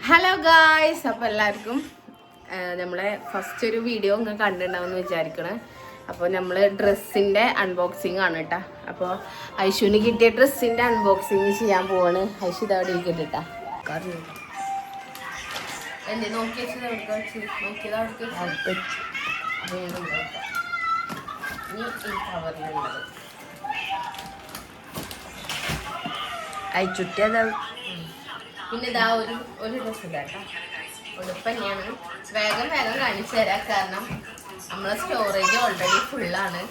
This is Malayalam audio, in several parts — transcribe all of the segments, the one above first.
ഹലോ ഗായ്സ്, അപ്പോൾ എല്ലാവർക്കും നമ്മളെ ഫസ്റ്റ് ഒരു വീഡിയോ ഇങ്ങനെ കണ്ടിട്ടുണ്ടാവുമെന്ന് വിചാരിക്കണേ. അപ്പോൾ നമ്മൾ ഡ്രസ്സിൻ്റെ അൺബോക്സിങ് ആണ് കേട്ടോ. അപ്പോൾ ഐശുവിന് കിട്ടിയ ഡ്രസ്സിൻ്റെ അൺബോക്സിങ് ചെയ്യാൻ പോവാണ്. ഐശു ഇതവിടെ ഇരിക്കട്ടാ. എന്തേ നോക്കി വെച്ചത് കവറിലുള്ളത് അയച്ചുട്ടിയതാ. പിന്നെ ഇതാ ഒരു ഡ്രസ്സ് ഇതാട്ടോ, ഉടുപ്പ് തന്നെയാണ്. വേഗം കാണിച്ചു തരാം, കാരണം നമ്മളെ സ്റ്റോറേജ് ഓൾറെഡി ഫുള്ളാണ്.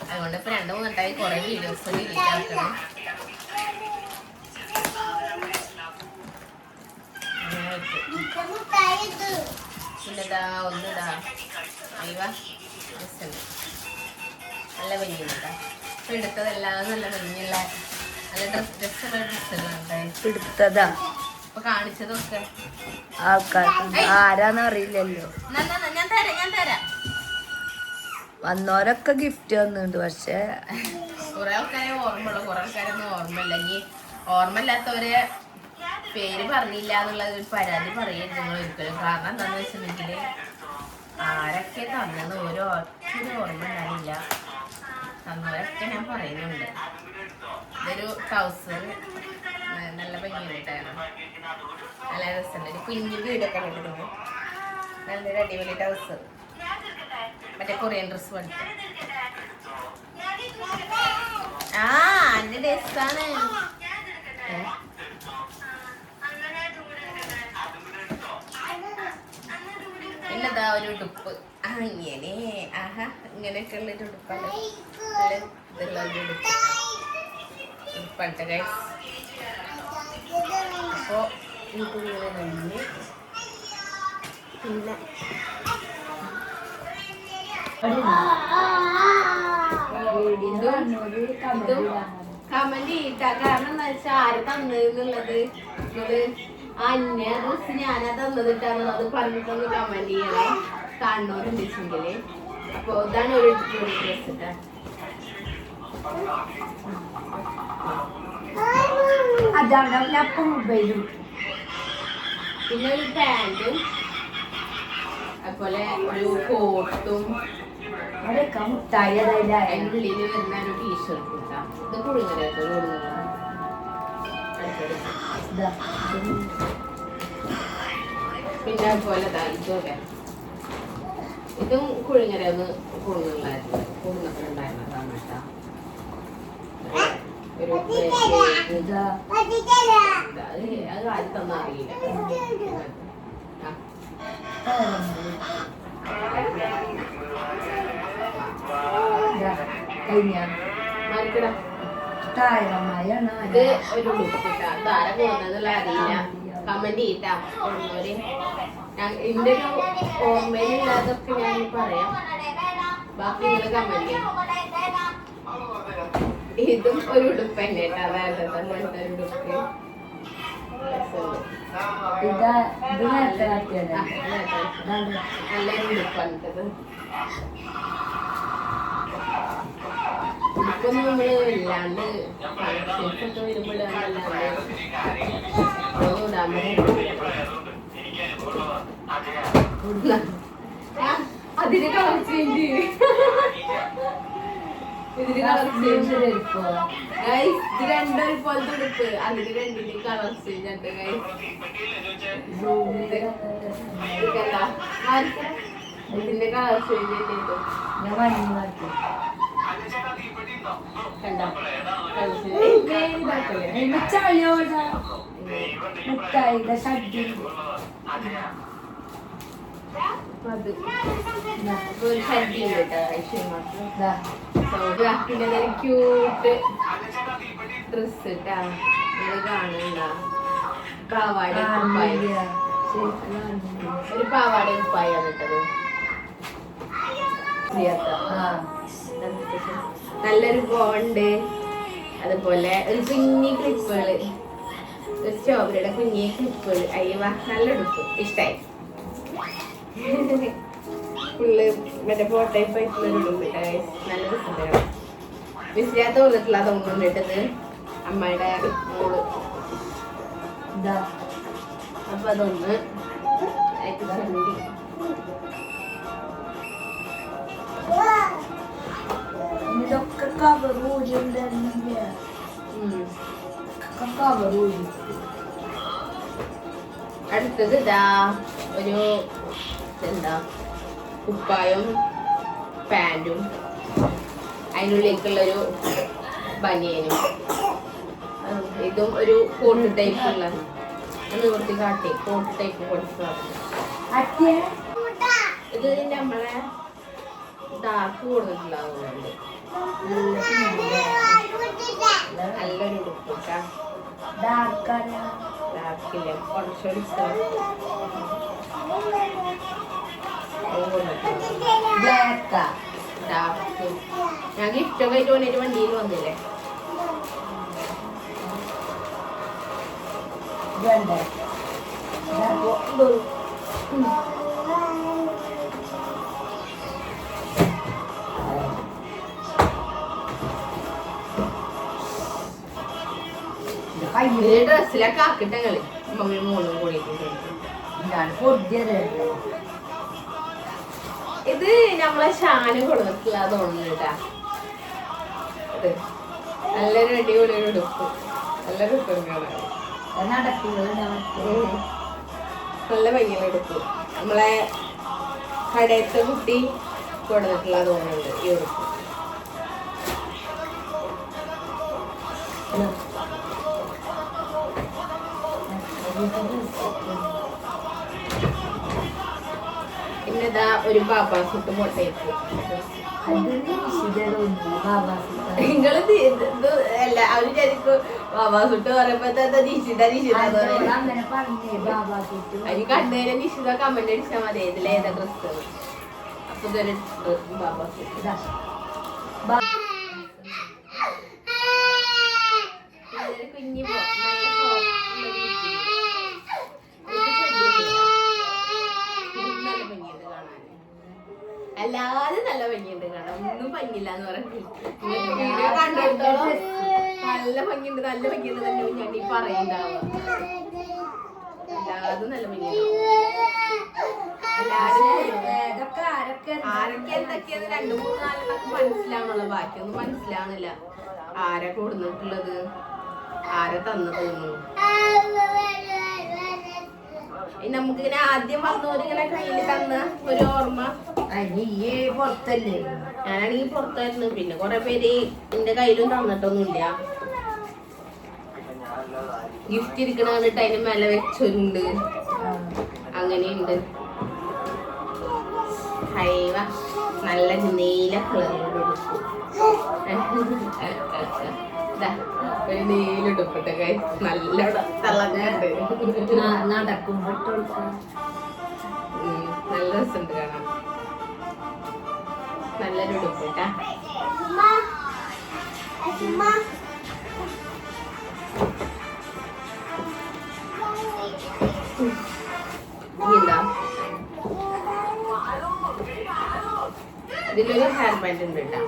അതുകൊണ്ട് ഇപ്പോൾ 2-3 വട്ടമായി കുറേ വീഡിയോസ് ഡിലീറ്റ് ആക്കണം. പിന്നെ ഇതാ ഒന്നിതാ ഡ്രസ്സുണ്ട്, നല്ല ഭംഗിയുണ്ടാ. ഇപ്പം എടുത്തതെല്ലാം നല്ല ഭംഗിയുള്ള നല്ല ഡ്രസ്സുള്ള ഡ്രസ്സുകളുണ്ട്. എടുത്തതാ ഇപ്പൊ കാണിച്ചതൊക്കെ ആൾക്കാർക്ക് ആരാന്ന് അറിയില്ലല്ലോ. ഞാൻ തരാം. വന്നോരൊക്കെ ഗിഫ്റ്റ് വന്നിട്ടുണ്ട്. പക്ഷെ കുറെ ആൾക്കാരെ ഓർമ്മയുള്ളൂ, കുറെ ആൾക്കാരൊന്നും ഓർമ്മയില്ല. ഇനി ഓർമ്മയില്ലാത്തവരെ പേര് പറഞ്ഞില്ല എന്നുള്ള ഒരു പരാതി പറയരുത് നിങ്ങൾ ഒരിക്കലും. കാരണം എന്താണെന്ന് വെച്ചിട്ടുണ്ടെങ്കിൽ ആരൊക്കെ തന്നെന്ന് ഓരോ ഓർമ്മ ഉണ്ടാവില്ല. തന്നവരൊക്കെ ഞാൻ പറയുന്നുണ്ട്. ഇതൊരു ട്രൗസർ നല്ല ഭംഗിയായിട്ടാണ്, നല്ല രസമുണ്ട്. ഒരു കുഞ്ഞു വീടൊക്കെ കിട്ടുന്നു. നല്ലൊരു അടിപൊളി ട്രൗസർ, മറ്റേ കൊറിയൻ ഡ്രസ് പോലത്തെ. ആ എന്റെ ഡ്രസ്സാണ്. പിന്നെതാ ഒരു ഉടുപ്പ്. ഇങ്ങനെ ആഹാ ഇങ്ങനെയൊക്കെ ഉള്ളൊരു ഉടുപ്പാണ്. ഇതുള്ള ഒരു ഉടുപ്പാണ് ഗൈസ്. അപ്പോൾ ഇങ്ങനെ കഴിഞ്ഞ് പിന്നെ കമന്റ് ചെയ്യിട്ട. കാരണം എന്താ വെച്ചാൽ ആര് തന്നെന്നുള്ളത് അന്യ ഡ്രസ് ഞാനാ തന്നതിട്ടാന്നുള്ളത് പറഞ്ഞിട്ടൊന്ന് കമന്റ് ചെയ്യണേ, കാണുന്നവരുണ്ടെങ്കില്. അപ്പൊ ഇതാണ് ഒരു ഡ്രസ് ഇട്ടാ. പിന്നെ ഒരു പാന്റും അതുപോലെ ഒരു കോട്ടും ഉള്ളിൽ വരുന്ന ഒരു ടീഷർട്ടും ഇട്ടാ. ഇത് കുളിങ്ങരൊക്കെ പിന്നെ അതുപോലെ ഇതൊക്കെ ഇതും കുഴിങ്ങരന്ന് കുടുങ്ങുന്നുണ്ടായിരുന്നതാണ് കേട്ടോ. ഒരു അത് ആദ്യം തന്ന അറിയില്ല. ഇത് ഒരു ഉടുപ്പിട്ടാ. ധാര പോകുന്നതുള്ള അറിയില്ല, കമന്റ് ചെയ്താ. എന്റെ ഒരു ഓർമ്മയിലില്ലാതൊക്കെ ഞാൻ പറയാം, ബാക്കി നിങ്ങൾ കമന്റ് ചെയ്യും. ഇതും ഒരു ഉടുപ്പ് തന്നെ കേട്ടോ. അതായത് അങ്ങനത്തെ ഒരു ഉടുപ്പ്. നല്ലൊരു ഉടുപ്പാണിട്ടത്. ഉടുപ്പൊന്നും നമ്മള് ഇല്ലാണ്ട് ഫങ്ഷൻസൊക്കെ വരുമ്പോഴല്ലാണ്ട് ഇടാൻ അതിന് കളർ ചേഞ്ച് ഇതിന് കളർ ചേഞ്ച് ഇത് രണ്ടൊരു പോലത്തെ ഉടുപ്പ്. അതിന് രണ്ടിന് കളർ ചേഞ്ച് ഉണ്ട് ഗൈസ്. ഇതിന്റെ കളർ ചേഞ്ച് ചെയ്തിട്ട് ക്യൂട്ട് ഡ്രസ് ഇട്ടാ. കാണണ്ട പാവാട കുപ്പായ, ഒരു പാവാട കുപ്പായാണ് ഇട്ടത്. നല്ലൊരു ബോണ്ട്. അതുപോലെ ഒരു കുഞ്ഞി ക്ലിപ്പുകള്, ഒരു സ്ട്രോബെറിയുടെ കുഞ്ഞി ക്ലിപ്പുകള്. അയ്യോ നല്ല ഉടുപ്പ്, ഇഷ്ടായി. ഫുള്ള് മറ്റേ ഫോട്ടോയ്ക്ക് ആയിട്ടുള്ളൊരു ഉടുപ്പിട്ട. നല്ല രസമാണ്. വിസിലാത്ത തോന്നിട്ടില്ല തോന്നുന്നുണ്ട് ഇട്ടത്. അമ്മയുടെ മോള് അപ്പൊ അതൊന്ന് ചണ്ടി ഇതൊക്കെ കവർ ഊരിണ്ടായിരുന്നില്ല. കവർ ഊരി. അടുത്തത് ഇതാ ഒരു എന്താ കുപ്പായും പാൻറ്റും അതിനുള്ളിലേക്കുള്ളൊരു ബനിയനും ഇതും ഒരു കോട്ട് ടൈപ്പ് ഉള്ള നിവർത്തി കാട്ടി കോട്ട് ടൈപ്പ് കൊടുത്തതാണ്. ഇത് നമ്മളെ ഡാർക്ക് കൊടുത്തിട്ടുള്ളതുകൊണ്ട് നല്ലൊരു ഉടുപ്പ് ഡാർക്കില്ല കുറച്ചൊരു ഡാർക്ക് ഞാൻ ഗിഫ്റ്റൊക്കെ ആയിട്ട് വേണ്ടിയിട്ട് വണ്ടിയിൽ വന്നില്ലേ. ഡ്രസ്സിലൊക്കെ ആക്കിട്ട കളി മമ്മി മോളും കൂടിയിട്ട് ഇത് നമ്മളെ ഷാന് കൊടുത്തിട്ടില്ല തോന്നുന്നുട്ടാ. ഇത് നല്ലൊരു അടിപൊളി ഒരു ഉടുപ്പ് നല്ല രസം കാണാൻ നല്ല ഭംഗിയുള്ള ഉടുപ്പ് നമ്മളെ കടയത്തെ കുട്ടി കൊടുത്തിട്ടുള്ള തോന്നുന്നുണ്ട് ഈ ഉടുപ്പ്. പിന്നെതാ ഒരു ബാബാ സുട്ട് പൊട്ടേക്ക് നിങ്ങള് അല്ല അവര് ശരിക്കും ബാബാ സുട്ട് പറയുമ്പോ നിശ്ചിത അതിന് കണ്ടുകഴിഞ്ഞാൽ നിശ്ചിത കമന്റ് അടിച്ചാൽ മതി ഇതിലേതാ ഡ്രസ്. അപ്പൊ ഇതൊരു ബാബാ സുട്ട് കുഞ്ഞി എല്ലാരും നല്ല ഭംഗിയുണ്ട് കാണാൻ. ഒന്നും ഭംഗിയില്ല എന്ന് പറഞ്ഞില്ല. വീഡിയോ കണ്ടെടുത്തോളം നല്ല ഭംഗിയുണ്ട് തന്നെ ഞാൻ ഈ പറയുണ്ടാവുക. എല്ലാതും നല്ല ഭംഗിയുണ്ടാവും. ആരൊക്കെ എന്തൊക്കെയാണ് 2-3-4 മനസ്സിലാവുന്നുള്ളു. ബാക്കിയൊന്നും മനസ്സിലാവുന്നില്ല. ആരാ കൊടുത്തിട്ടുള്ളത്, ആരാ തന്നതൊന്നും. നമുക്കിങ്ങനെ ആദ്യം വന്നവരിങ്ങനെ കയ്യിൽ തന്ന ഒരു ഓർമ്മ. പുറത്തല്ലേ, ഞാനാണെങ്കിൽ പുറത്തായിരുന്നു. പിന്നെ കൊറേ പേര് എന്റെ കയ്യിലും തന്നിട്ടൊന്നുമില്ല. ഗിഫ്റ്റ് ഇരിക്കണ കണ്ടിട്ട് അതിന് മേലെ വെച്ചവരുണ്ട്, അങ്ങനെയുണ്ട്. ഹൈവ നല്ല നീല കളറിലുള്ള ഉടുപ്പ്, ഒരു നീലുടുപ്പിട്ടൊക്കെ നല്ല തിളങ്ങുന്നുണ്ട്. നടക്കുമ്പോ നല്ല രസമുണ്ട് കാണാൻ. നല്ലൊരു ഉടുപ്പിട്ടാ. എന്താ ഇതിലൊരു ഹെയർ ബാൻഡ് ഉണ്ട് കേട്ടോ.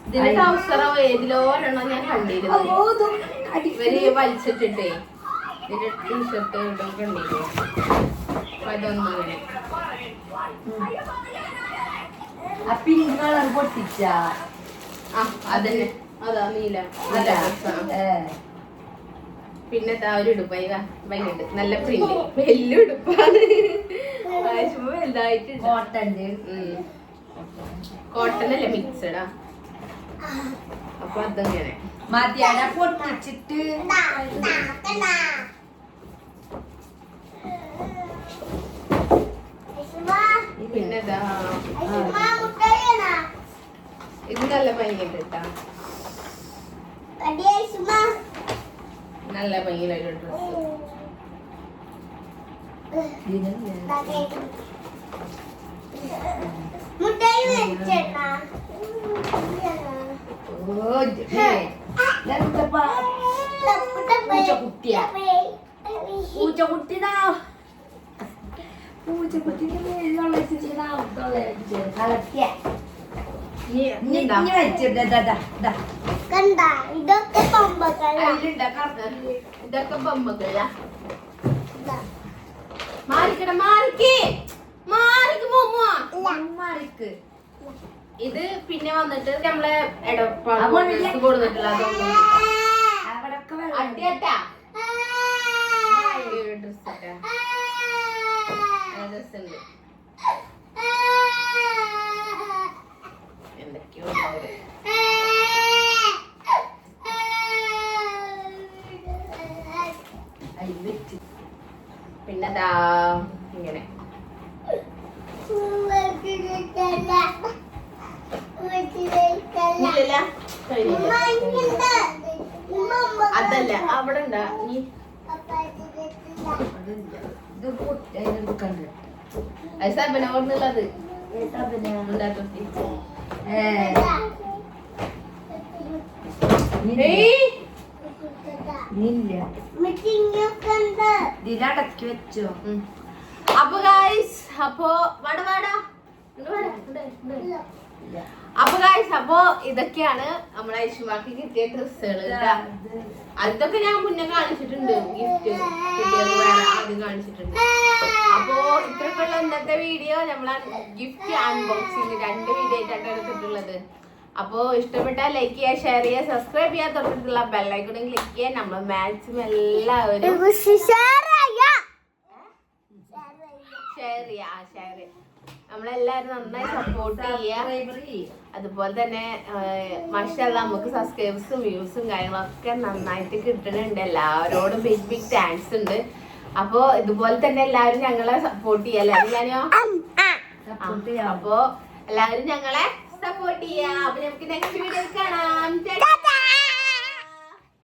ഇതിന്റെ ട്രൗസറോ ഏതിലോ ഒരെണ്ണം ഞാൻ കണ്ടിരുന്നു. ഇവര് വലിച്ചിട്ടിട്ടേ ഇതിന്റെ ടീഷർട്ട് ഇതൊക്കെ കണ്ടിരുന്നു. അപ്പൊ അതൊന്നും ഇങ്ങനെ പിങ്ക് കളർ പൊട്ടിച്ച അതന്നെ, അതാ നീല. പിന്നെ ഒരു ഉടുപ്പായി ഭംഗിയുണ്ട്, നല്ല പ്രിന്റ്, വലിയ ഉടുപ്പാണ്. വലുതായിട്ട് കോട്ടൺ അല്ല, മിക്സഡാ. അപ്പൊ അതങ്ങനെ മതിയാന പൊട്ടിച്ചിട്ട് പിന്നെതാ ഇത് നല്ല ഭംഗിയുണ്ട് കേട്ടാ. നല്ല ഭംഗിയിലൊരു ഡ്രസ്. വെച്ചിട്ട് ഇതൊക്കെ ബൊമ്മകളാ. മാറിക്കട മാറിക്ക് മാറിക്ക് പോമോ മാറിക്ക്. ഇത് പിന്നെ വന്നിട്ട് നമ്മളെ കൊടുത്തിട്ടുള്ള അടിയട്ടാ ഡ്രസ് ഉണ്ട്. എന്തൊക്കെയോ പിന്നെതാ ഇങ്ങനെ അതല്ല അവിടെ ഉണ്ടാ നീ സബന ഓർന്നുള്ളത് ഇതിലടക്കി വെച്ചോ. അപ്പൊ ഗായ്സ് അപ്പൊ അപ്പൊ ഗായ്സ് അപ്പൊ ഇതൊക്കെയാണ് നമ്മളെ ഐഷുമാക്ക് കിട്ടിയ ഡ്രസ്സുകൾ. അതൊക്കെ ഞാൻ മുന്നേ കാണിച്ചിട്ടുണ്ട്. ഗിഫ്റ്റ് കിട്ടിയത് വേറെ ആദ്യം കാണിച്ചിട്ടുണ്ട്. അപ്പോ ഇത്രക്കുള്ള ഇന്നത്തെ വീഡിയോ നമ്മളെ ഗിഫ്റ്റ് അൺബോക്സിങ് 2 വീഡിയോ ആയിട്ടാണ് എടുത്തിട്ടുള്ളത്. അപ്പോ ഇഷ്ടപ്പെട്ടാൽ ലൈക്ക് ചെയ്യുക, ഷെയർ ചെയ്യുക, സബ്സ്ക്രൈബ് ചെയ്യാൻ തൊട്ടിട്ടുള്ള ബെല്ലൈക്കണും ക്ലിക്ക് ചെയ്യാൻ. നമ്മൾ മാക്സിമം എല്ലാവരും ഷെയർ നമ്മളെല്ലാരും നന്നായി സപ്പോർട്ട് ചെയ്യുക. അതുപോലെ തന്നെ മാഷാഅല്ലാഹ് നമുക്ക് സബ്സ്ക്രൈബേഴ്സും വ്യൂസും കാര്യങ്ങളൊക്കെ നന്നായിട്ട് കിട്ടുന്നുണ്ട്. എല്ലാവരോടും ബിഗ് താങ്ക്സ് ഉണ്ട്. അപ്പൊ ഇതുപോലെ തന്നെ എല്ലാവരും ഞങ്ങളെ സപ്പോർട്ട് ചെയ്യാല്ലേ ഞാനോ. അപ്പൊ എല്ലാവരും ഞങ്ങളെ സപ്പോർട്ട് ചെയ്യാം. അപ്പൊ നമുക്ക് നെക്സ്റ്റ് വീഡിയോയിൽ കാണാം.